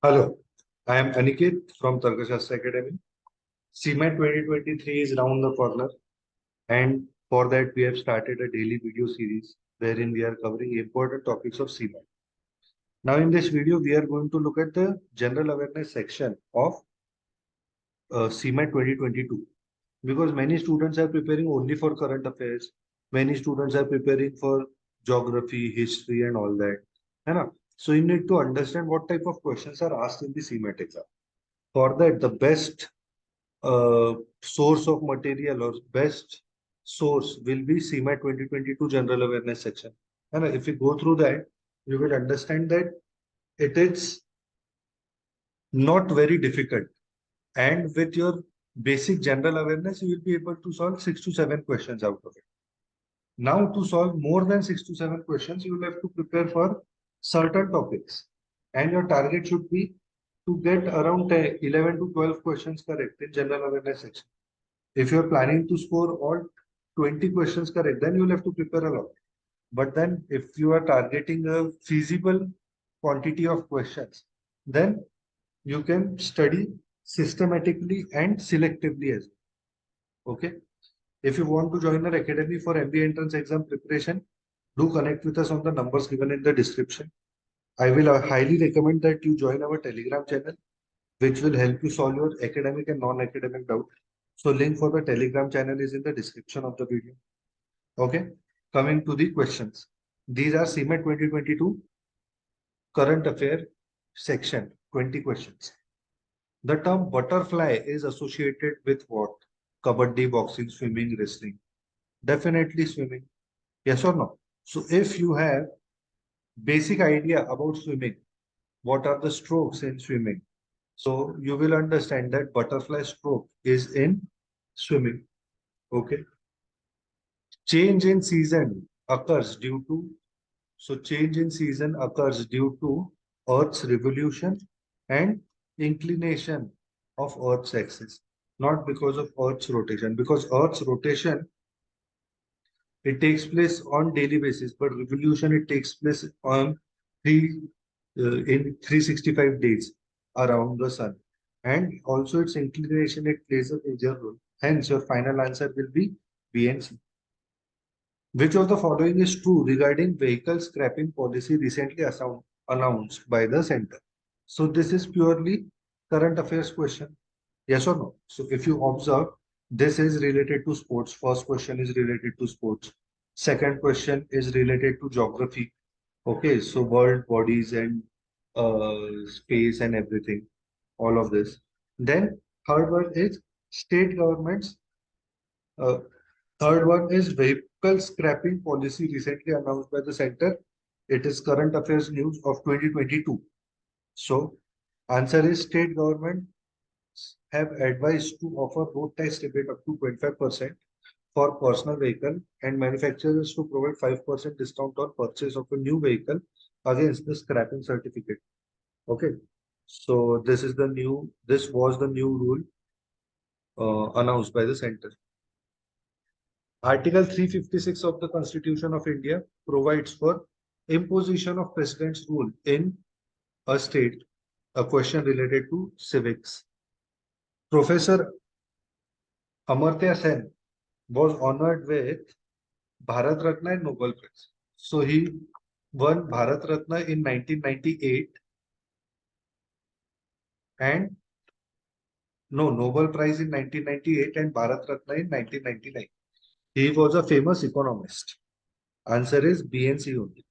Hello, I am Aniket from Tarkashastra Academy. Cmat 2023 is round the corner, and for that, we have started a daily video series wherein we are covering important topics of Cmat. Now, in this video, we are going to look at the general awareness section of Cmat 2022 because many students are preparing only for current affairs, many students are preparing for geography, history, and all that. है ना? So, you need to understand what type of questions are asked in the Cmat exam. For that, the best source of material or best source will be CMAT 2022 General Awareness section. And if you go through that, you will understand that it is not very difficult. And with your basic general awareness, you will be able to solve 6 to 7 questions out of it. Now, to solve more than 6 to 7 questions, you will have to prepare for certain topics. And your target should be to get around 11 to 12 questions correct in general awareness section. If you're planning to score all 20 questions correct, then you'll have to prepare a lot. But then if you are targeting a feasible quantity of questions, then you can study systematically and selectively as well. Okay. If you want to join our academy for MBA entrance exam preparation, do connect with us on the numbers given in the description. I will highly recommend that you join our Telegram channel, which will help you solve your academic and non-academic doubts. So link for the Telegram channel is in the description of the video. Okay, coming to the questions. These are CMAT 2022 current affair section, 20 questions. The term butterfly is associated with what? Kabaddi, boxing, swimming, wrestling. Definitely swimming. Yes or no? So if you have basic idea about swimming, what are the strokes in swimming? So you will understand that butterfly stroke is in swimming. Okay. Change in season occurs due to, so change in season occurs due to Earth's revolution and inclination of Earth's axis, not because of Earth's rotation. Because Earth's rotation, it takes place on daily basis, but revolution, it takes place on three in 365 days around the sun. And also its inclination, it plays a major role. Hence, your final answer will be B and C. Which of the following is true regarding vehicle scrapping policy recently announced by the center? So this is purely current affairs question. Yes or no? So if you observe, this is related to sports. First question is related to sports. Second question is related to geography. Okay, so world bodies and space and everything, all of this. Then third one is state governments. Uh, Third one is vehicle scrapping policy recently announced by the center. It is current affairs news of 2022. So answer is state government have advised to offer road tax rebate up to 25% for personal vehicle and manufacturers to provide 5% discount on purchase of a new vehicle against the scrapping certificate. Okay. So this was the new rule announced by the center. Article 356 of the Constitution of India provides for imposition of president's rule in a state, a question related to civics. Professor Amartya Sen was honored with Bharat Ratna and Nobel Prize. So he won Bharat Ratna in 1998 and Nobel Prize in 1998 and Bharat Ratna in 1999. He was a famous economist. Answer is B and C only.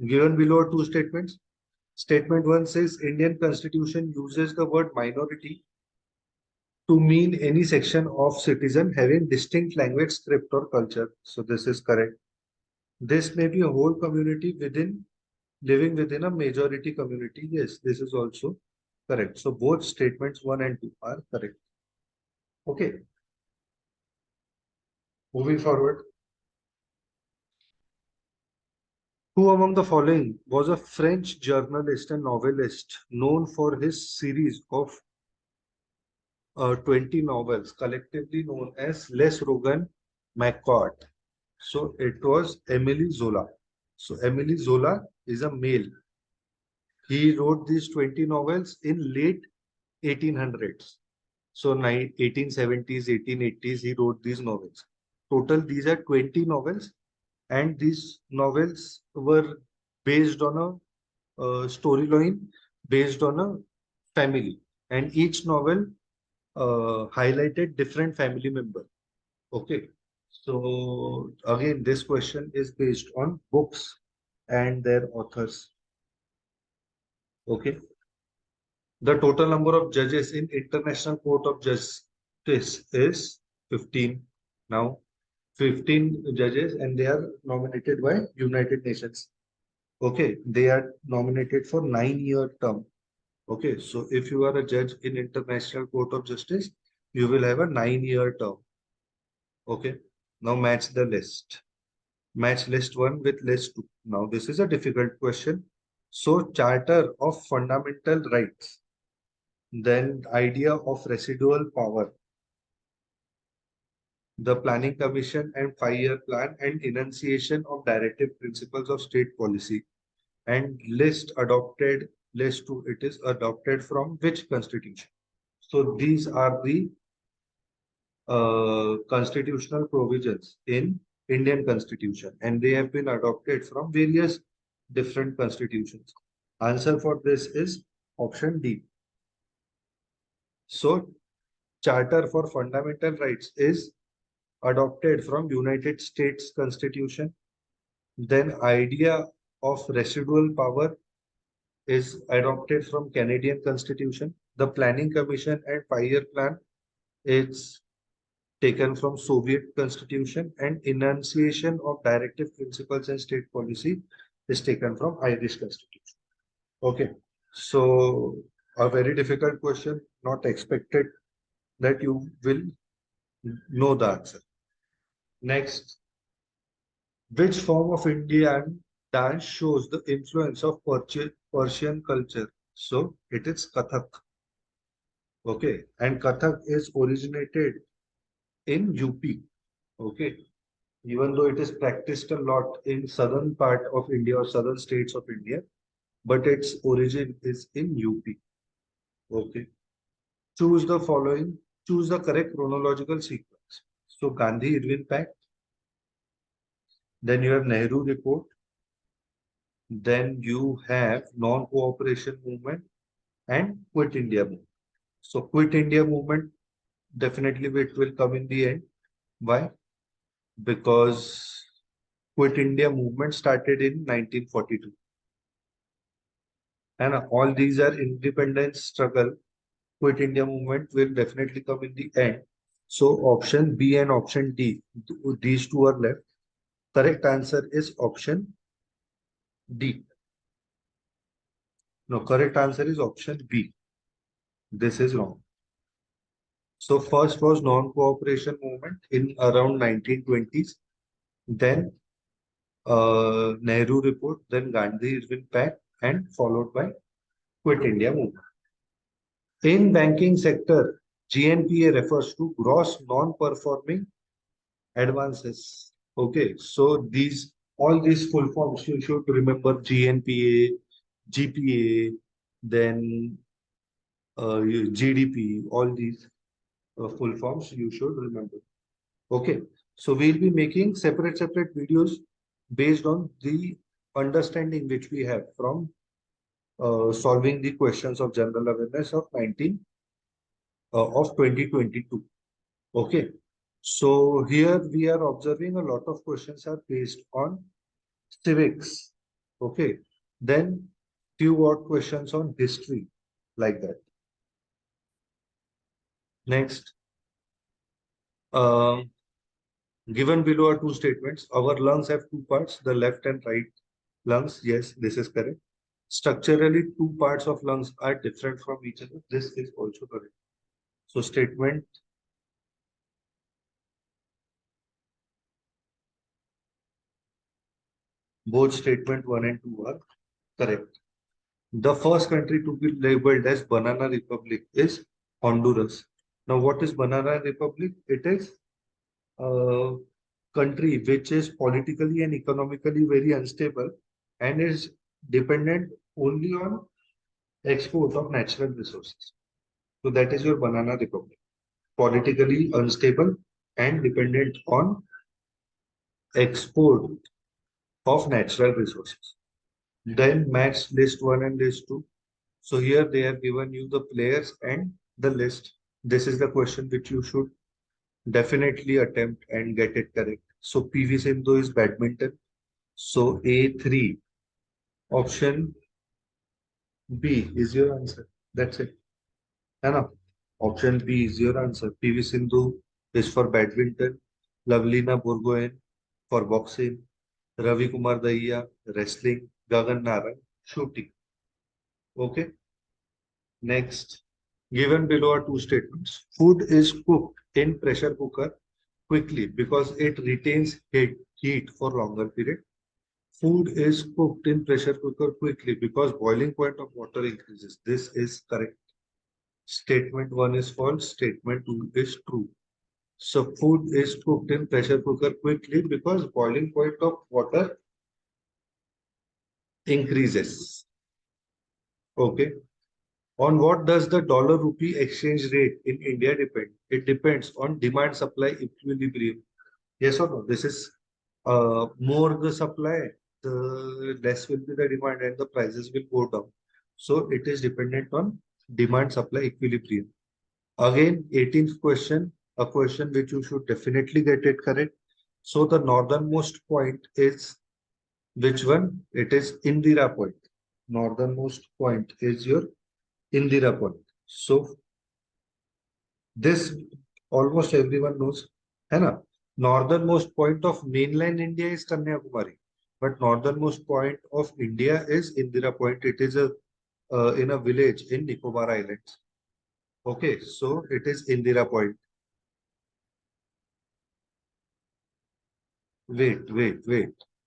Given below are two statements. Statement 1 says Indian Constitution uses the word minority to mean any section of citizen having distinct language, script or culture. So this is correct. This may be a whole community living within a majority community. Yes, this is also correct. So both statements 1 and 2 are correct. Okay. Moving forward. Who among the following was a French journalist and novelist known for his series of 20 novels, collectively known as Les Rougon Macquart? So it was Emily Zola. So Emily Zola is a male. He wrote these 20 novels in late 1800s. So 1870s, 1880s, he wrote these novels. Total, these are 20 novels, and these novels were based on a storyline based on a family, and each novel highlighted different family member. Okay, so again, this question is based on books and their authors. Okay, the total number of judges in International Court of Justice is 15 now. 15 judges, and they are nominated by United Nations. Okay, they are nominated for 9-year term. Okay, so if you are a judge in International Court of Justice, you will have a 9-year term. Okay, now match the list. Match list 1 with list 2. Now this is a difficult question. So Charter of Fundamental Rights, then idea of residual power, the Planning Commission and 5-year plan, and enunciation of directive principles of state policy, and list 2, it is adopted from which constitution? So these are the constitutional provisions in Indian Constitution, and they have been adopted from various different constitutions. Answer for this is option D. So Charter for Fundamental Rights is adopted from United States Constitution. Then idea of residual power is adopted from Canadian Constitution. The Planning Commission and 5-year plan is taken from Soviet Constitution, and enunciation of directive principles and state policy is taken from Irish Constitution. Okay, so a very difficult question, not expected that you will know the answer. Next, which form of Indian dance shows the influence of Persian culture? So it is Kathak. Okay, and Kathak is originated in UP. Okay, even though it is practiced a lot in southern part of India or southern states of India, but its origin is in UP. Okay, choose the following, choose the correct chronological sequence. So Gandhi-Irwin Pact, then you have Nehru Report, then you have non-cooperation movement and Quit India movement. So Quit India movement, definitely it will come in the end. Why? Because Quit India movement started in 1942. And all these are independence struggle. Quit India movement will definitely come in the end. So option B and option D, these two are left. Correct answer is option D. No, correct answer is option B. This is wrong. So first was non-cooperation movement in around 1920s. Then Nehru Report, then Gandhi-Irwin Pact, and followed by Quit India movement. In banking sector, GNPA refers to gross non-performing advances. Okay, so all these full forms you should remember: GNPA, GPA, then GDP. All these full forms you should remember. Okay, so we'll be making separate videos based on the understanding which we have from solving the questions of general awareness of 2022. Okay, so here we are observing a lot of questions are based on civics. Okay, then few odd questions on history, like that. Next, given below are two statements. Our lungs have two parts, the left and right lungs. Yes, this is correct. Structurally, two parts of lungs are different from each other. This is also correct. So statement both statement 1 and 2 are correct. The first country to be labeled as Banana Republic is Honduras. Now, what is Banana Republic? It is a country which is politically and economically very unstable and is dependent only on export of natural resources. So that is your banana republic. Politically unstable and dependent on export of natural resources. Then match list 1 and list 2. So here they have given you the players and the list. This is the question which you should definitely attempt and get it correct. So PV Sindhu is badminton. So A3 option B is your answer. That's it. है ना? Option B is your answer. PV Sindhu is for badminton. Lavlina Borgohain for boxing. Ravi Kumar Dahiya wrestling. Gagan Narang shooting. Okay. Next. Given below are two statements. Food is cooked in pressure cooker quickly because it retains heat for longer period. Food is cooked in pressure cooker quickly because boiling point of water increases. This is correct. Statement 1 is false. Statement 2 is true. So food is cooked in pressure cooker quickly because boiling point of water increases. Okay. On what does the dollar rupee exchange rate in India depend? It depends on demand supply equilibrium. Yes or no? This is more the supply, the less will be the demand and the prices will go down. So it is dependent on demand supply equilibrium. Again, 18th question, a question which you should definitely get it correct. So the northernmost point is which one? It is Indira point. Northernmost point is your Indira point. So this almost everyone knows, है ना? Northernmost point of mainland India is Kanyakumari, but northernmost point of India is Indira Point. It is a in a village in Nicobar Islands. Okay, so it is Indira Point. Wait.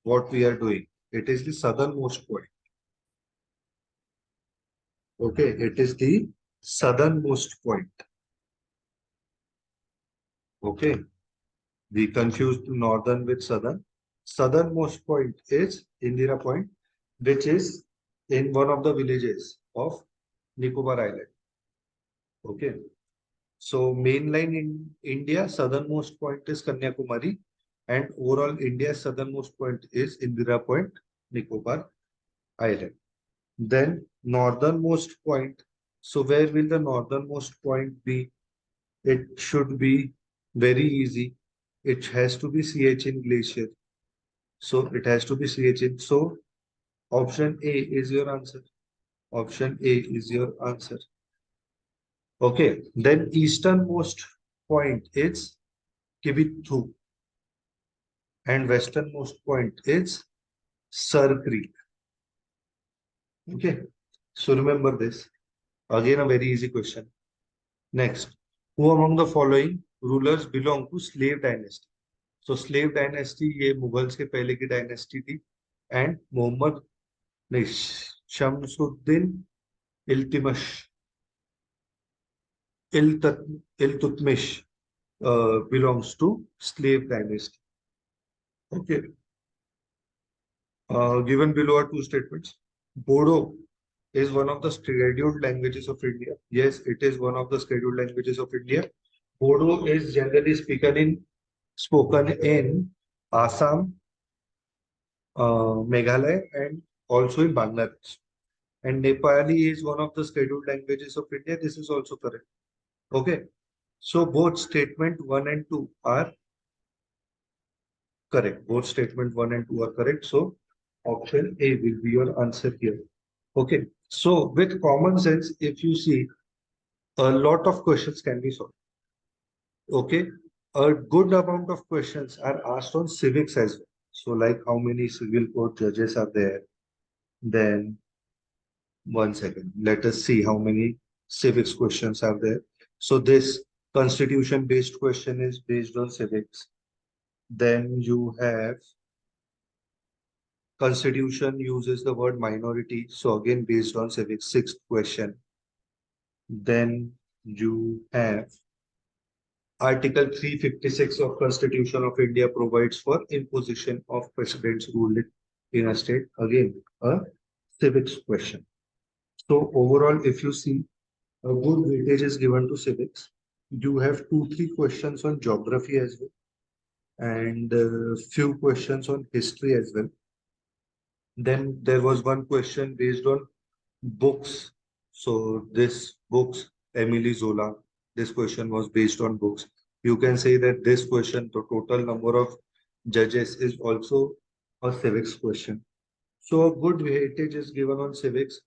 What we are doing? It is the southernmost point. Okay, it is the southernmost point. Okay, we confused northern with southern. Southernmost point is Indira Point, which is in one of the villages of Nicobar Island. Okay, so mainline in India, southernmost point is Kanyakumari, and overall India southernmost point is Indira Point, Nicobar Island. Then northernmost point. So where will the northernmost point be? It should be very easy. It has to be Siachen Glacier. So it has to be Siachen. So option A is your answer. Option A is your answer. Okay. Then easternmost point is Kibithu and westernmost point is Sir Creek. Okay. So remember this. Again, a very easy question. Next, who among the following rulers belong to slave dynasty? So slave dynasty ये Mughals के पहले की dynasty थी and Mohammad नहीं Shamsuddin Iltutmish Iltutmish belongs to slave dynasty. Okay. Given below are two statements. Bodo is one of the scheduled languages of India. Yes, it is one of the scheduled languages of India. Bodo is generally spoken in Assam, Meghalaya, and also in Bangladesh. And Nepali is one of the scheduled languages of India. This is also correct. Okay. So both statement 1 and 2 are correct. Both statement 1 and 2 are correct. So option A will be your answer here. Okay. So with common sense, if you see, a lot of questions can be solved. Okay. A good amount of questions are asked on civics as well. So like how many civil court judges are there? Then 1 second. Let us see how many civics questions are there. So this constitution based question is based on civics. Then you have constitution uses the word minority. So again, based on civics, sixth question. Then you have Article 356 of Constitution of India provides for imposition of president's rule in a state. Again, a civics question. So overall, if you see, a good weightage is given to civics. You have 2, 3 questions on geography as well, and few questions on history as well. Then there was one question based on books. So this books, Emily Zola, this question was based on books. You can say that this question, the total number of judges is also a civics question. So a good weightage is given on civics.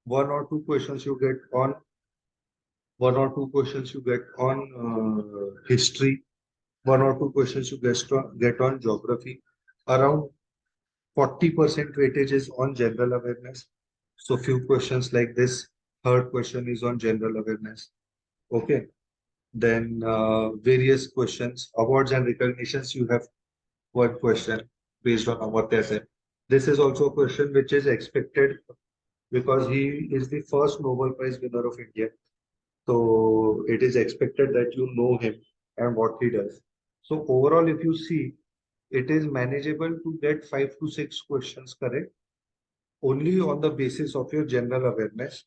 One or two questions you get on history, one or two questions you get on geography. Around 40% weightage is on general awareness. So few questions like this. Third question is on general awareness. Okay. Then various questions, awards and recognitions. You have one question based on Amartya Sen. This is also a question which is expected because he is the first Nobel Prize winner of India. So it is expected that you know him and what he does. So overall, if you see, it is manageable to get 5 to 6 questions correct only on the basis of your general awareness.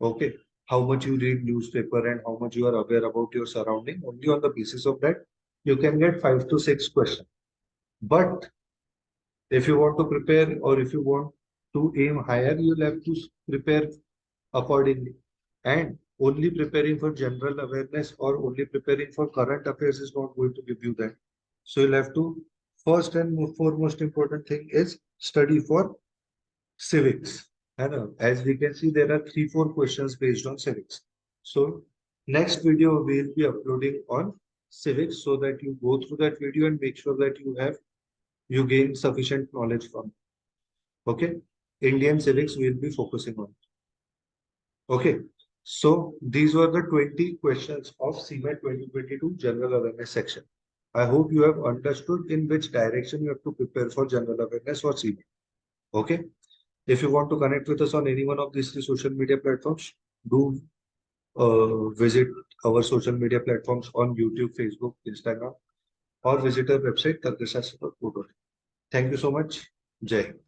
Okay. How much you read newspaper and how much you are aware about your surrounding. Only on the basis of that, you can get 5 to 6 questions. But if you want to prepare or if you want to aim higher, you'll have to prepare accordingly. And only preparing for general awareness or only preparing for current affairs is not going to give you that. So you'll have to, first and foremost important thing is study for civics. And as we can see, there are 3, 4 questions based on civics. So next video we'll be uploading on civics so that you go through that video and make sure that you gain sufficient knowledge from. Okay. Indian civics we'll be focusing on. Okay. So these were the 20 questions of CMAT 2022 General Awareness section. I hope you have understood in which direction you have to prepare for general awareness or CMAT. Okay. If you want to connect with us on any one of these 3 social media platforms, do visit our social media platforms on YouTube, Facebook, Instagram, or visit our website, tarkashastra.co.in. Thank you so much. Jai Hind.